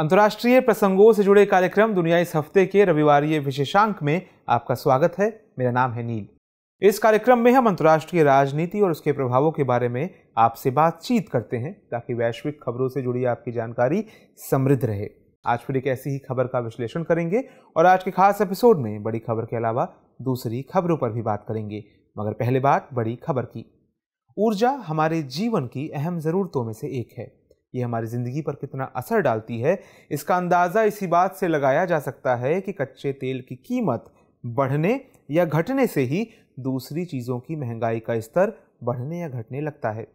अंतर्राष्ट्रीय प्रसंगों से जुड़े कार्यक्रम दुनिया इस हफ्ते के रविवारीय विशेषांक में आपका स्वागत है। मेरा नाम है नील। इस कार्यक्रम में हम अंतर्राष्ट्रीय राजनीति और उसके प्रभावों के बारे में आपसे बातचीत करते हैं ताकि वैश्विक खबरों से जुड़ी आपकी जानकारी समृद्ध रहे। आज फिर एक ऐसी ही खबर का विश्लेषण करेंगे और आज के खास एपिसोड में बड़ी खबर के अलावा दूसरी खबरों पर भी बात करेंगे। मगर पहले बात बड़ी खबर की। ऊर्जा हमारे जीवन की अहम ज़रूरतों में से एक है। ये हमारी ज़िंदगी पर कितना असर डालती है, इसका अंदाज़ा इसी बात से लगाया जा सकता है कि कच्चे तेल की कीमत बढ़ने या घटने से ही दूसरी चीज़ों की महंगाई का स्तर बढ़ने या घटने लगता है।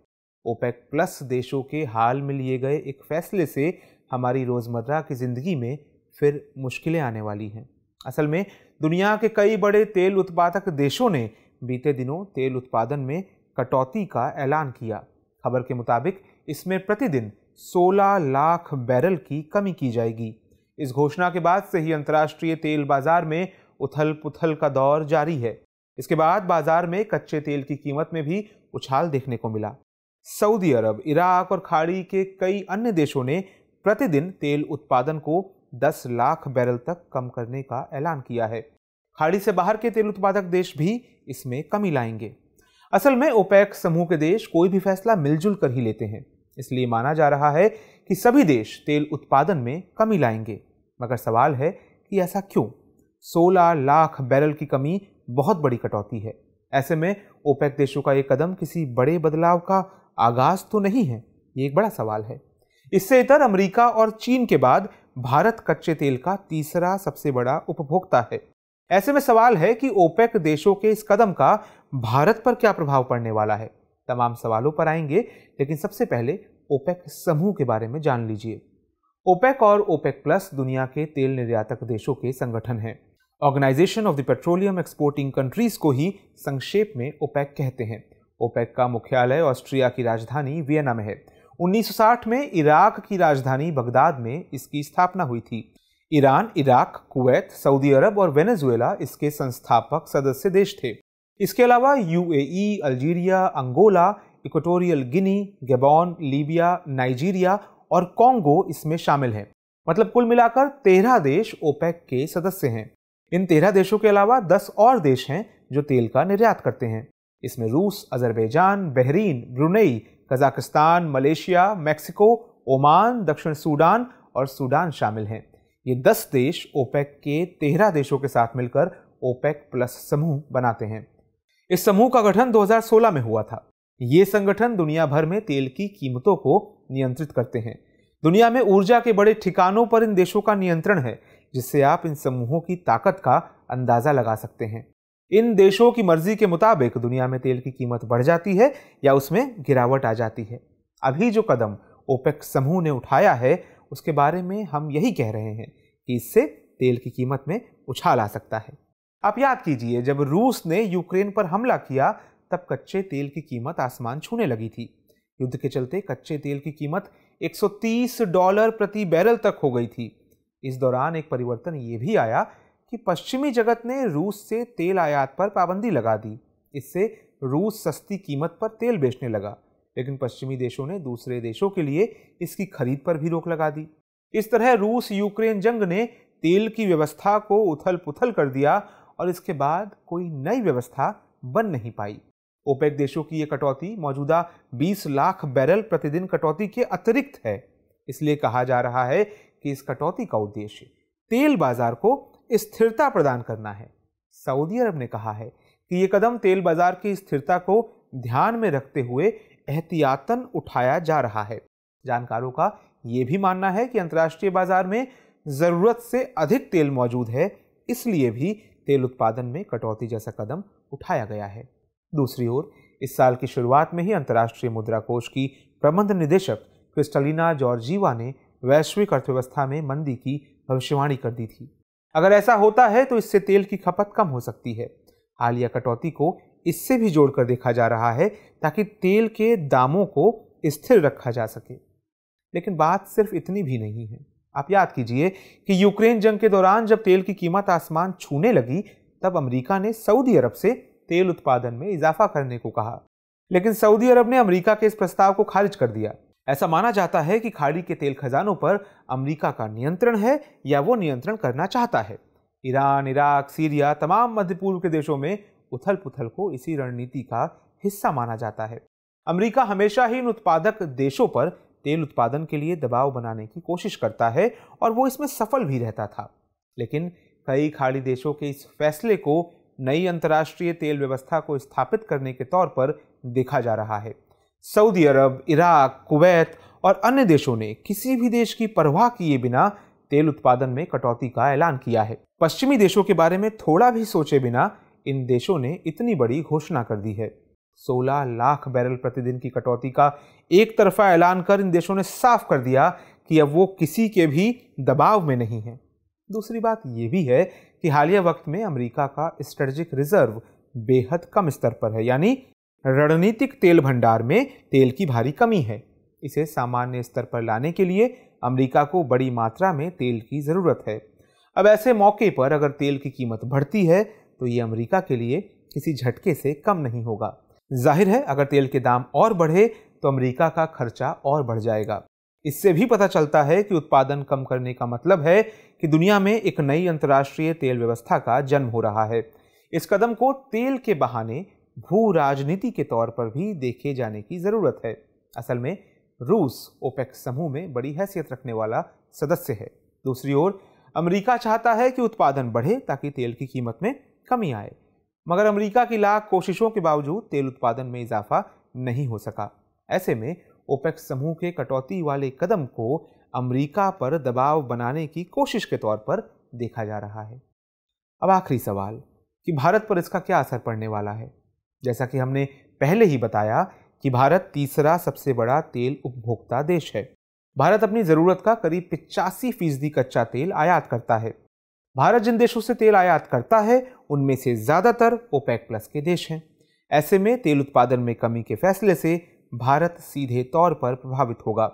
ओपेक प्लस देशों के हाल में लिए गए एक फैसले से हमारी रोज़मर्रा की ज़िंदगी में फिर मुश्किलें आने वाली हैं। असल में दुनिया के कई बड़े तेल उत्पादक देशों ने बीते दिनों तेल उत्पादन में कटौती का ऐलान किया। खबर के मुताबिक इसमें प्रतिदिन 16 लाख बैरल की कमी की जाएगी। इस घोषणा के बाद से ही अंतर्राष्ट्रीय तेल बाजार में उथल पुथल का दौर जारी है। इसके बाद बाजार में कच्चे तेल की कीमत में भी उछाल देखने को मिला। सऊदी अरब, इराक और खाड़ी के कई अन्य देशों ने प्रतिदिन तेल उत्पादन को 10 लाख बैरल तक कम करने का ऐलान किया है। खाड़ी से बाहर के तेल उत्पादक देश भी इसमें कमी लाएंगे। असल में ओपेक समूह के देश कोई भी फैसला मिलजुल कर ही लेते हैं, इसलिए माना जा रहा है कि सभी देश तेल उत्पादन में कमी लाएंगे। मगर सवाल है कि ऐसा क्यों? 16 लाख बैरल की कमी बहुत बड़ी कटौती है। ऐसे में ओपेक देशों का एक कदम किसी बड़े बदलाव का आगाज तो नहीं है, ये एक बड़ा सवाल है। इससे इतर अमेरिका और चीन के बाद भारत कच्चे तेल का तीसरा सबसे बड़ा उपभोक्ता है। ऐसे में सवाल है कि ओपेक देशों के इस कदम का भारत पर क्या प्रभाव पड़ने वाला है। तमाम सवालों पर आएंगे, लेकिन सबसे पहले ओपेक समूह के बारे में जान लीजिए। ओपेक और ओपेक प्लस दुनिया के तेल निर्यातक देशों के संगठन हैं। Organization of the Petroleum Exporting Countries को ही संक्षेप में ओपेक कहते हैं। ओपेक का मुख्यालय ऑस्ट्रिया की राजधानी वियना में है। 1960 में इराक की राजधानी बगदाद में इसकी स्थापना हुई थी। Iran, Iraq, Kuwait, Saudi Arab और वेनेजुएला इसके संस्थापक सदस्य देश थे। इसके अलावा UAE, Algeria, Angola, Equatorial Guinea, Gabon, Libya, Nigeria और कॉन्गो इसमें शामिल हैं। मतलब कुल मिलाकर 13 देश ओपेक के सदस्य हैं। इन 13 देशों के अलावा 10 और देश हैं जो तेल का निर्यात करते हैं। इसमें रूस, Azerbaijan, Bahrain, Brunei, Kazakhstan, Malaysia, Mexico, Oman, दक्षिण सूडान और सूडान शामिल हैं। ये 10 देश ओपेक के 13 देशों के साथ मिलकर ओपेक प्लस समूह बनाते हैं। इस समूह का गठन 2016 में हुआ था। ये संगठन दुनिया भर में तेल की कीमतों को नियंत्रित करते हैं। दुनिया में ऊर्जा के बड़े ठिकानों पर इन देशों का नियंत्रण है, जिससे आप इन समूहों की ताकत का अंदाजा लगा सकते हैं। इन देशों की मर्जी के मुताबिक दुनिया में तेल की कीमत बढ़ जाती है या उसमें गिरावट आ जाती है। अभी जो कदम ओपेक समूह ने उठाया है उसके बारे में हम यही कह रहे हैं कि इससे तेल की कीमत में उछाल आ सकता है। आप याद कीजिए, जब रूस ने यूक्रेन पर हमला किया तब कच्चे तेल की कीमत आसमान छूने लगी थी। युद्ध के चलते कच्चे तेल की कीमत $130 प्रति बैरल तक हो गई थी। इस दौरान एक परिवर्तन ये भी आया कि पश्चिमी जगत ने रूस से तेल आयात पर पाबंदी लगा दी। इससे रूस सस्ती कीमत पर तेल बेचने लगा, लेकिन पश्चिमी देशों ने दूसरे देशों के लिए इसकी खरीद पर भी रोक लगा दी। इस तरह रूस यूक्रेन जंग ने तेल की व्यवस्था को उथल पुथल कर दिया और इसके बाद कोई नई व्यवस्था बन नहीं पाई। ओपेक देशों की यह कटौती मौजूदा 20 लाख बैरल प्रतिदिन कटौती के अतिरिक्त है। इसलिए कहा जा रहा है कि इस कटौती का उद्देश्य तेल बाजार को स्थिरता प्रदान करना है। सऊदी अरब ने कहा है कि यह कदम तेल बाजार की स्थिरता को ध्यान में रखते हुए एहतियातन उठाया जा रहा है। जानकारों का यह भी मानना है कि अंतर्राष्ट्रीय बाजार में जरूरत से अधिक तेल मौजूद है, इसलिए भी तेल उत्पादन में कटौती जैसा कदम उठाया गया है। दूसरी ओर इस साल की शुरुआत में ही अंतर्राष्ट्रीय मुद्रा कोष की प्रबंध निदेशक क्रिस्टलिना जॉर्जीवा ने वैश्विक अर्थव्यवस्था में मंदी की भविष्यवाणी कर दी थी। अगर ऐसा होता है तो इससे तेल की खपत कम हो सकती है। हालिया कटौती को इससे भी जोड़कर देखा जा रहा है ताकि तेल के दामों को स्थिर रखा जा सके। लेकिन बात सिर्फ इतनी भी नहीं है। आप याद कीजिए कि यूक्रेन जंग के दौरान जब तेल की कीमत आसमान छूने लगी तब अमेरिका ने सऊदी अरब से तेल उत्पादन में इजाफा करने को कहा, लेकिन सऊदी अरब ने अमेरिका के इस प्रस्ताव को खारिज कर दिया। ऐसा माना जाता है कि खाड़ी के तेल खजानों पर अमेरिका का नियंत्रण है या वो नियंत्रण करना चाहता है। ईरान, इराक, सीरिया, तमाम मध्य पूर्व के देशों में उथल पुथल को इसी रणनीति का हिस्सा माना जाता है। अमेरिका हमेशा ही इन उत्पादक देशों पर तेल उत्पादन के लिए दबाव बनाने की कोशिश करता है और वो इसमें सफल भी रहता था। लेकिन कई खाड़ी देशों के इस फैसले को नई अंतर्राष्ट्रीय तेल व्यवस्था को स्थापित करने के तौर पर देखा जा रहा है। सऊदी अरब, इराक, कुवैत और अन्य देशों ने किसी भी देश की परवाह किए बिना तेल उत्पादन में कटौती का ऐलान किया है। पश्चिमी देशों के बारे में थोड़ा भी सोचे बिना इन देशों ने इतनी बड़ी घोषणा कर दी है। 16 लाख बैरल प्रतिदिन की कटौती का एक तरफा ऐलान कर इन देशों ने साफ कर दिया कि अब वो किसी के भी दबाव में नहीं है। दूसरी बात यह भी है कि हालिया वक्त में अमेरिका का स्ट्रेटेजिक रिजर्व बेहद कम स्तर पर है, यानी रणनीतिक तेल भंडार में तेल की भारी कमी है। इसे सामान्य स्तर पर लाने के लिए अमेरिका को बड़ी मात्रा में तेल की जरूरत है। अब ऐसे मौके पर अगर तेल की कीमत बढ़ती है तो ये अमेरिका के लिए किसी झटके से कम नहीं होगा। जाहिर है अगर तेल के दाम और बढ़े तो अमेरिका का खर्चा और बढ़ जाएगा। इससे भी पता चलता है कि उत्पादन कम करने का मतलब है कि दुनिया में एक नई अंतर्राष्ट्रीय तेल व्यवस्था का जन्म हो रहा है। इस कदम को तेल के बहाने भू राजनीति के तौर पर भी देखे जाने की जरूरत है। असल में रूस ओपेक समूह में बड़ी हैसियत रखने वाला सदस्य है। दूसरी ओर अमेरिका चाहता है कि उत्पादन बढ़े ताकि तेल की कीमत में कमी आए, मगर अमेरिका की लाख कोशिशों के बावजूद तेल उत्पादन में इजाफा नहीं हो सका। ऐसे में ओपेक समूह के कटौती वाले कदम को अमेरिका पर दबाव बनाने की कोशिश के तौर पर देखा जा रहा है। अब आखिरी सवाल कि भारत पर इसका क्या असर पड़ने वाला है। जैसा कि हमने पहले ही बताया कि भारत तीसरा सबसे बड़ा तेल उपभोक्ता देश है। भारत अपनी जरूरत का करीब 85% कच्चा तेल आयात करता है। भारत जिन देशों से तेल आयात करता है उनमें से ज्यादातर ओपेक प्लस के देश हैं। ऐसे में तेल उत्पादन में कमी के फैसले से भारत सीधे तौर पर प्रभावित होगा।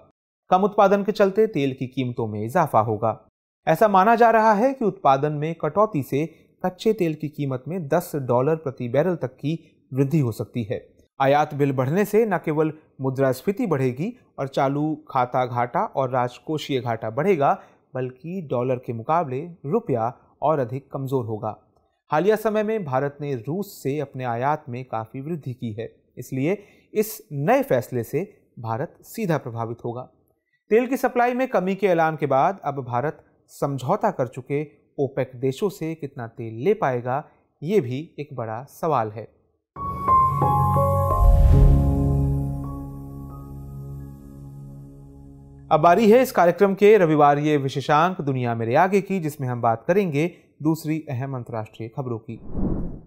कम उत्पादन के चलते तेल की कीमतों में इजाफा होगा। ऐसा माना जा रहा है कि उत्पादन में कटौती से कच्चे तेल की कीमत में $10 प्रति बैरल तक की वृद्धि हो सकती है। आयात बिल बढ़ने से न केवल मुद्रास्फीति बढ़ेगी और चालू खाता घाटा और राजकोषीय घाटा बढ़ेगा, बल्कि डॉलर के मुकाबले रुपया और अधिक कमजोर होगा। हालिया समय में भारत ने रूस से अपने आयात में काफी वृद्धि की है, इसलिए इस नए फैसले से भारत सीधा प्रभावित होगा। तेल की सप्लाई में कमी के ऐलान के बाद अब भारत समझौता कर चुके ओपेक देशों से कितना तेल ले पाएगा, ये भी एक बड़ा सवाल है। अब बारी है इस कार्यक्रम के रविवारीय विशेषांक दुनिया मेरे आगे की, जिसमें हम बात करेंगे दूसरी अहम अंतर्राष्ट्रीय खबरों की।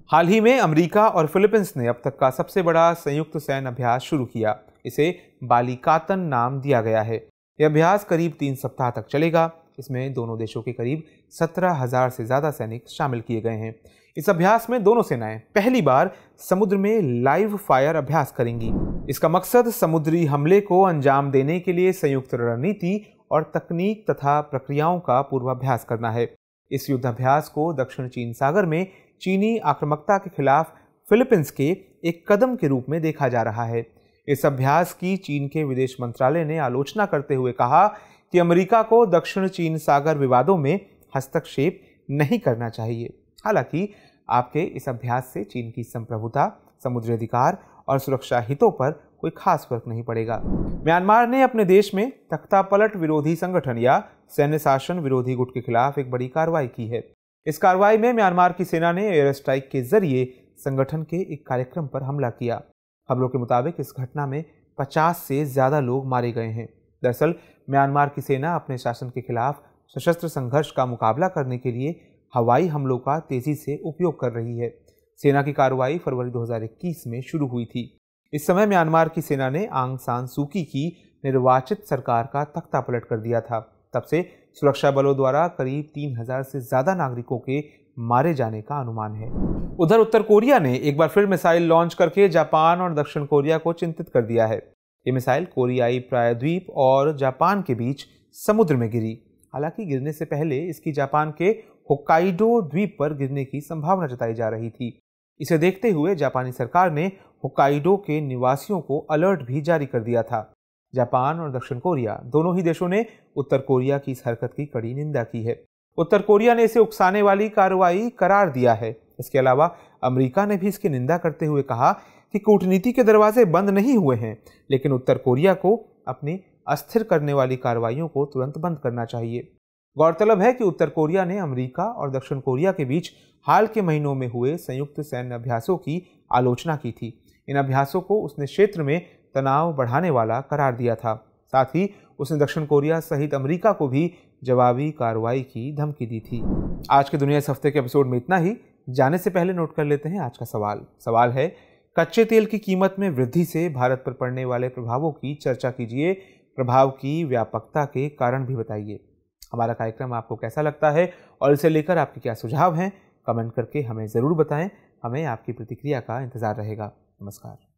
हाल ही में अमेरिका और फिलीपींस ने अब तक का सबसे बड़ा संयुक्त सैन्य अभ्यास शुरू किया। इसे बालिकातन नाम दिया गया है। यह अभ्यास करीब 3 सप्ताह तक चलेगा। इसमें दोनों देशों के करीब 17,000 से ज्यादा सैनिक शामिल किए गए हैं। इस अभ्यास में दोनों सेनाएं पहली बार समुद्र में लाइव फायर अभ्यास करेंगी। इसका मकसद समुद्री हमले को अंजाम देने के लिए संयुक्त रणनीति और तकनीक तथा प्रक्रियाओं का पूर्वाभ्यास करना है। इस युद्धाभ्यास को दक्षिण चीन सागर में चीनी आक्रामकता के खिलाफ फिलीपींस के एक कदम के रूप में देखा जा रहा है। इस अभ्यास की चीन के विदेश मंत्रालय ने आलोचना करते हुए कहा कि अमेरिका को दक्षिण चीन सागर विवादों में हस्तक्षेप नहीं करना चाहिए। हालांकि आपके इस अभ्यास से चीन की संप्रभुता, समुद्री अधिकार और सुरक्षा हितों पर कोई खास फर्क नहीं पड़ेगा। म्यांमार ने अपने देश में तख्तापलट विरोधी संगठन या सैन्य शासन विरोधी गुट के खिलाफ एक बड़ी कार्रवाई की है। इस कार्रवाई में म्यांमार की सेना ने एयर स्ट्राइक के जरिए संगठन के एक कार्यक्रम पर हमला किया। खबरों के मुताबिक इस घटना में 50 से ज्यादा लोग मारे गए हैं। दरअसल म्यांमार की सेना अपने शासन के खिलाफ सशस्त्र संघर्ष का मुकाबला करने के लिए हवाई हमलों का तेजी से उपयोग कर रही है। सेना की कार्रवाई फरवरी 2021 में शुरू हुई थी। इस समय म्यांमार की सेना ने आंग सान सू की निर्वाचित सरकार का तख्तापलट कर दिया था। तब से सुरक्षा बलों द्वारा करीब 3,000 से ज्यादा नागरिकों के मारे जाने का अनुमान है। उधर उत्तर कोरिया ने एक बार फिर मिसाइल लॉन्च करके जापान और दक्षिण कोरिया को चिंतित कर दिया है। ये मिसाइल कोरियाई प्रायद्वीप और जापान के बीच समुद्र में गिरी। हालांकि गिरने से पहले इसकी जापान के होक्काइडो द्वीप पर गिरने की संभावना जताई जा रही थी। इसे देखते हुए जापानी सरकार ने होक्काइडो के निवासियों को अलर्ट भी जारी कर दिया था। जापान और दक्षिण कोरिया दोनों ही देशों ने उत्तर कोरिया की इस हरकत की कड़ी निंदा की है। उत्तर कोरिया ने इसे उकसाने वाली कार्रवाई करार दिया है। इसके अलावा अमेरिका ने भी इसकी निंदा करते हुए कहा कि कूटनीति के दरवाजे बंद नहीं हुए हैं, लेकिन उत्तर कोरिया को अपनी अस्थिर करने वाली कार्रवाइयों को तुरंत बंद करना चाहिए। गौरतलब है कि उत्तर कोरिया ने अमेरिका और दक्षिण कोरिया के बीच हाल के महीनों में हुए संयुक्त सैन्य अभ्यासों की आलोचना की थी। इन अभ्यासों को उसने क्षेत्र में तनाव बढ़ाने वाला करार दिया था। साथ ही उसने दक्षिण कोरिया सहित अमेरिका को भी जवाबी कार्रवाई की धमकी दी थी। आज के दुनिया इस हफ्ते के एपिसोड में इतना ही। जाने से पहले नोट कर लेते हैं आज का सवाल है, कच्चे तेल की कीमत में वृद्धि से भारत पर पड़ने वाले प्रभावों की चर्चा कीजिए, प्रभाव की व्यापकता के कारण भी बताइए। हमारा कार्यक्रम आपको कैसा लगता है और इसे लेकर आपके क्या सुझाव हैं, कमेंट करके हमें ज़रूर बताएं। हमें आपकी प्रतिक्रिया का इंतज़ार रहेगा। नमस्कार।